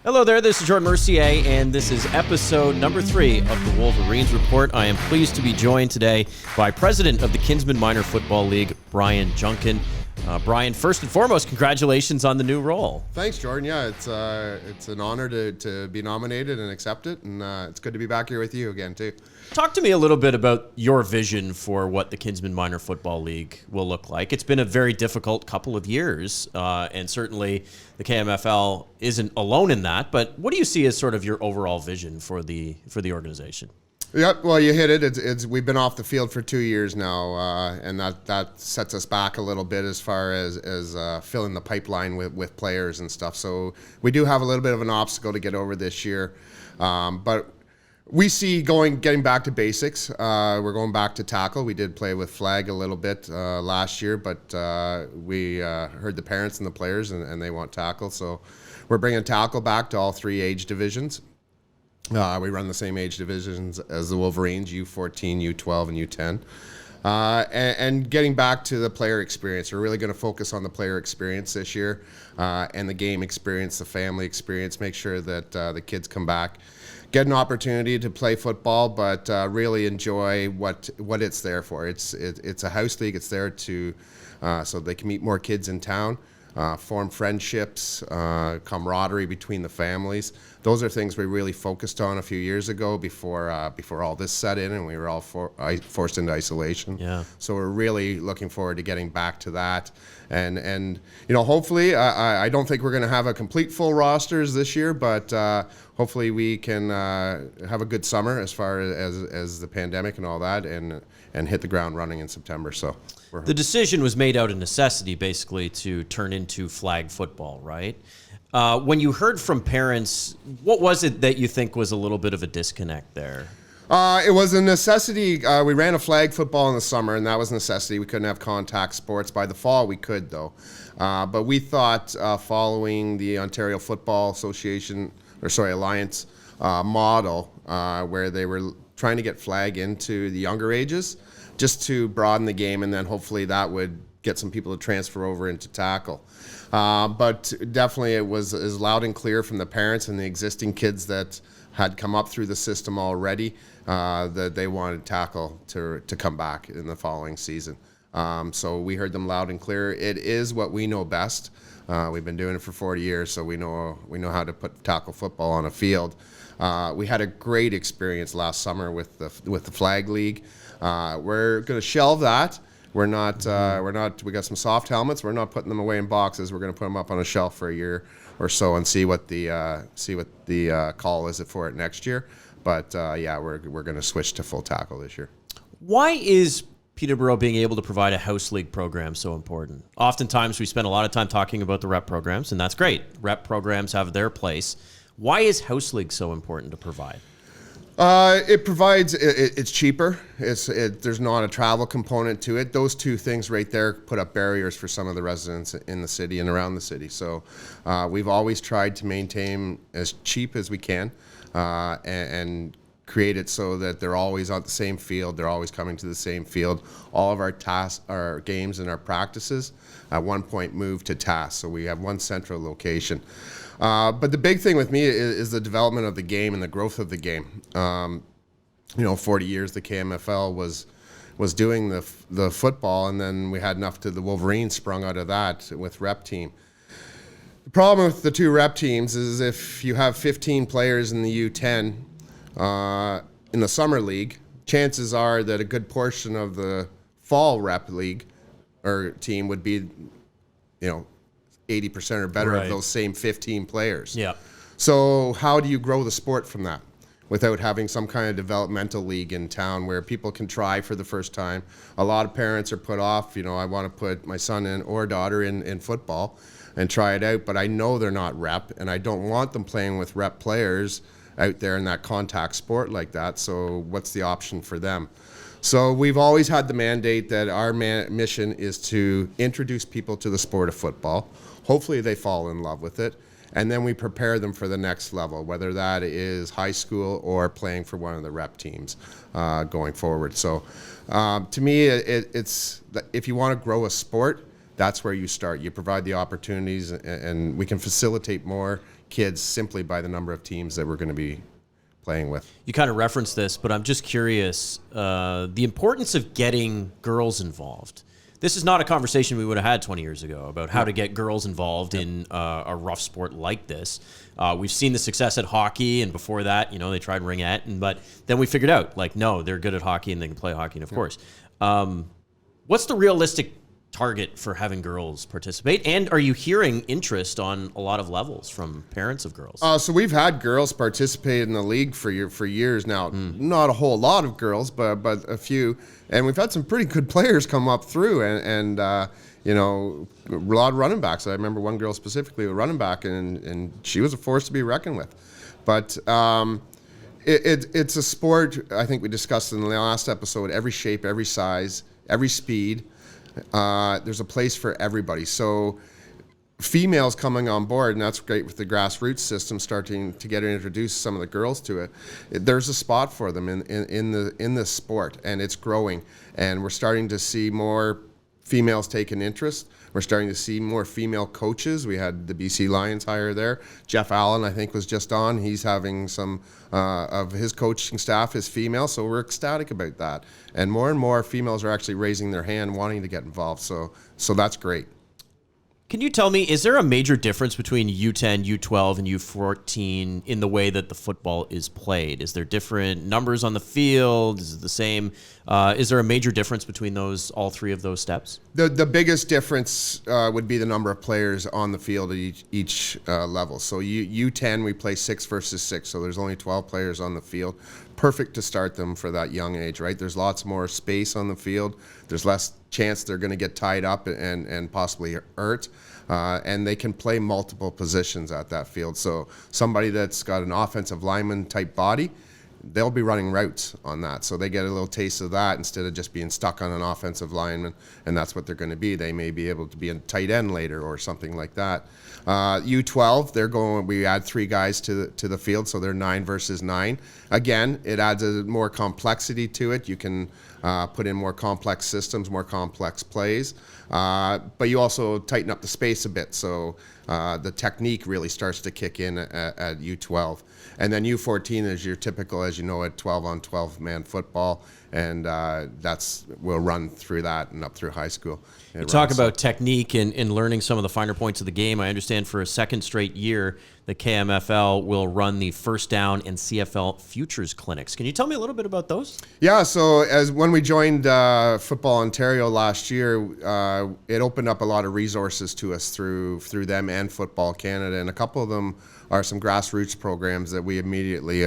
Hello there, this is Jordan Mercier, and this is episode number 3 of the Wolverines Report. I am pleased to be joined today by President of the Kinsmen Minor Football League, Bryan Junkin. Bryan, first and foremost, congratulations on the new role. Thanks, Jordan. Yeah, it's an honor to be nominated and accept it, and it's good to be back here with you again, too. Talk to me a little bit about your vision for what the Kinsmen Minor Football League will look like. It's been a very difficult couple of years, and certainly the KMFL isn't alone in that, but what do you see as sort of your overall vision for the organization? Yep, well, you hit it. We've been off the field for 2 years now, and that sets us back a little bit as far as filling the pipeline with players and stuff. So we do have a little bit of an obstacle to get over this year, but we see getting back to basics. We're going back to tackle. We did play with flag a little bit last year, but we heard the parents and the players, and they want tackle. So we're bringing tackle back to all 3 age divisions. We run the same age divisions as the Wolverines, U14, U12, and U10. And getting back to the player experience. We're really going to focus on the player experience this year, and the game experience, the family experience, make sure that the kids come back, get an opportunity to play football, but really enjoy what it's there for. It's a house league. It's there to so they can meet more kids in town, form friendships, camaraderie between the families. Those are things we really focused on a few years ago before all this set in and we were all forced into isolation. Yeah. So we're really looking forward to getting back to that. And hopefully, I don't think we're going to have a complete full rosters this year, but hopefully we can have a good summer as far as the pandemic and all that, and hit the ground running in September. So the decision was made out of necessity, basically, to turn into flag football, right? When you heard from parents, what was it that you think was a little bit of a disconnect there? It was a necessity. We ran a flag football in the summer, and that was a necessity. We couldn't have contact sports. By the fall, we could, though. But we thought following the Ontario Football Association, Alliance model, where they were trying to get flag into the younger ages, just to broaden the game, and then hopefully that would get some people to transfer over into tackle. But definitely it was as loud and clear from the parents and the existing kids that had come up through the system already that they wanted tackle to come back in the following season. So we heard them loud and clear. It is what we know best. We've been doing it for 40 years, so we know how to put tackle football on a field. We had a great experience last summer with the flag league. We're going to shelve that. We're not. We got some soft helmets. We're not putting them away in boxes. We're going to put them up on a shelf for a year or so and see what the call is for it next year. But we're going to switch to full tackle this year. Why is Peterborough being able to provide a house league program so important? Oftentimes we spend a lot of time talking about the rep programs, and that's great. Rep programs have their place. Why is house league so important to provide? It provides. It's cheaper. There's not a travel component to it. Those two things right there put up barriers for some of the residents in the city and around the city. So we've always tried to maintain as cheap as we can, and create it so that they're always on the same field. They're always coming to the same field. All of our games and our practices at one point moved to TAS. So we have one central location. But the big thing with me is the development of the game and the growth of the game. 40 years the KMFL was doing the football, and then we had enough to the Wolverines sprung out of that with rep team. The problem with the 2 rep teams is if you have 15 players in the U10 in the summer league, chances are that a good portion of the fall rep league or team would be, 80% or better Right. of those same 15 players. Yeah. So how do you grow the sport from that without having some kind of developmental league in town where people can try for the first time? A lot of parents are put off, I want to put my son or daughter in football and try it out, but I know they're not rep, and I don't want them playing with rep players out there in that contact sport like that. So what's the option for them? So we've always had the mandate that our mission is to introduce people to the sport of football. Hopefully they fall in love with it, and then we prepare them for the next level, whether that is high school or playing for one of the rep teams going forward. So to me, it's if you want to grow a sport, that's where you start. You provide the opportunities, and we can facilitate more, kids simply by the number of teams that we're going to be playing with. You kind of referenced this, but I'm just curious, the importance of getting girls involved. This is not a conversation we would have had 20 years ago about how to get girls involved in a rough sport like this. We've seen the success at hockey, and before that, they tried ringette, but then we figured out, no, they're good at hockey and they can play hockey, and of course. What's the realistic target for having girls participate? And are you hearing interest on a lot of levels from parents of girls? So we've had girls participate in the league for years now. Not a whole lot of girls, but a few. And we've had some pretty good players come up through, and a lot of running backs. I remember one girl specifically, a running back, and she was a force to be reckoned with. But it's a sport, I think we discussed in the last episode, every shape, every size, every speed. There's a place for everybody. So females coming on board, and that's great with the grassroots system starting to get introduced some of the girls to it. There's a spot for them in this sport, and it's growing. And we're starting to see more females taking interest. We're starting to see more female coaches. We had the BC Lions hire there. Jeff Allen, I think, was just on. He's having some of his coaching staff is female, so we're ecstatic about that. And more females are actually raising their hand, wanting to get involved. So that's great. Can you tell me, is there a major difference between U10, U12, and U14 in the way that the football is played? Is there different numbers on the field? Is it the same? Is there a major difference between all three of those steps? The biggest difference would be the number of players on the field at each level. So U10, we play 6 versus 6, so there's only 12 players on the field. Perfect to start them for that young age, right? There's lots more space on the field. There's less chance they're going to get tied up and possibly hurt. And they can play multiple positions at that field. So somebody that's got an offensive lineman type body, they'll be running routes on that. So they get a little taste of that instead of just being stuck on an offensive lineman, and that's what they're going to be. They may be able to be a tight end later or something like that. U12, we add 3 guys to the field, so they're 9 versus 9. Again, it adds a more complexity to it. You can put in more complex systems, more complex plays, but you also tighten up the space a bit. So the technique really starts to kick in at U12. And then U14 is your typical, as you know, at 12-on-12 man football, and we'll run through that and up through high school. You talk about technique and learning some of the finer points of the game. I understand for a second straight year, the KMFL will run the First Down and CFL Futures Clinics. Can you tell me a little bit about those? Yeah, so when we joined Football Ontario last year, it opened up a lot of resources to us through them and Football Canada, and a couple of them are some grassroots programs that we immediately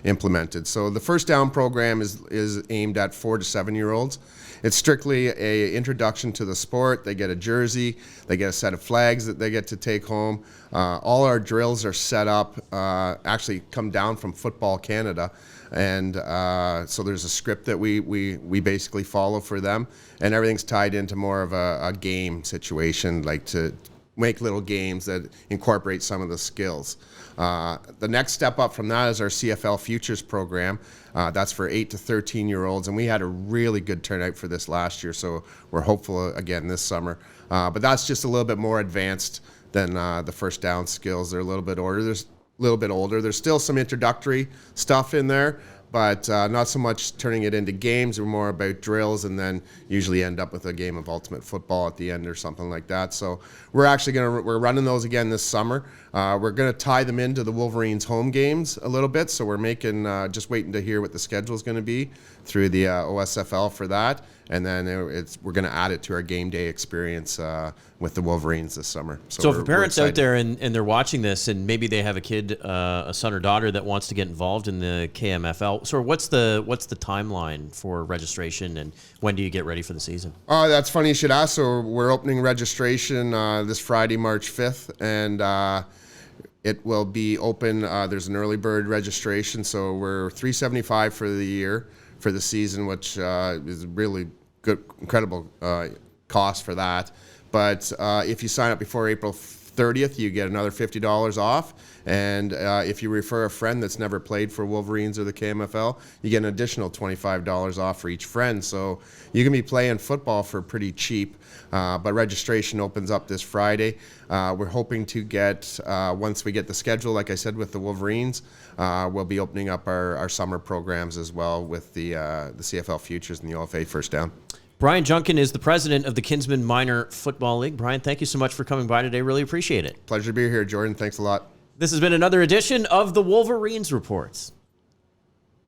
implemented. So the First Down program is aimed at 4 to 7-year-olds. It's strictly a introduction to the sport. They get a jersey, they get a set of flags that they get to take home. All our drills are set up, actually come down from Football Canada, and so there's a script that we basically follow for them, and everything's tied into more of a game situation, like to make little games that incorporate some of the skills. The next step up from that is our CFL Futures program. That's for 8 to 13-year-olds, and we had a really good turnout for this last year, so we're hopeful again this summer. But that's just a little bit more advanced than the First Down skills. They're a little bit older. There's still some introductory stuff in there, but not so much turning it into games. We're more about drills, and then usually end up with a game of ultimate football at the end or something like that. So we're running those again this summer. We're gonna tie them into the Wolverines home games a little bit. So we're making just waiting to hear what the schedule is going to be through the OSFL for that, and then we're going to add it to our game day experience with the Wolverines this summer. So for parents out there and they're watching this, and maybe they have a kid, a son or daughter that wants to get involved in the KMFL, so what's the timeline for registration, and when do you get ready for the season? That's funny you should ask. So we're opening registration this Friday, March 5th, and it will be open. There's an early bird registration, so we're $375 for the year, for the season, which is really good, incredible cost for that. But if you sign up before April 30th, you get another $50 off. And if you refer a friend that's never played for Wolverines or the KMFL, you get an additional $25 off for each friend. So you can be playing football for pretty cheap. But registration opens up this Friday. We're hoping to get, once we get the schedule, like I said, with the Wolverines, we'll be opening up our summer programs as well with the CFL Futures and the OFA First Down. Bryan Junkin is the president of the Kinsmen Minor Football League. Bryan, thank you so much for coming by today. Really appreciate it. Pleasure to be here, Jordan. Thanks a lot. This has been another edition of the Wolverines Reports.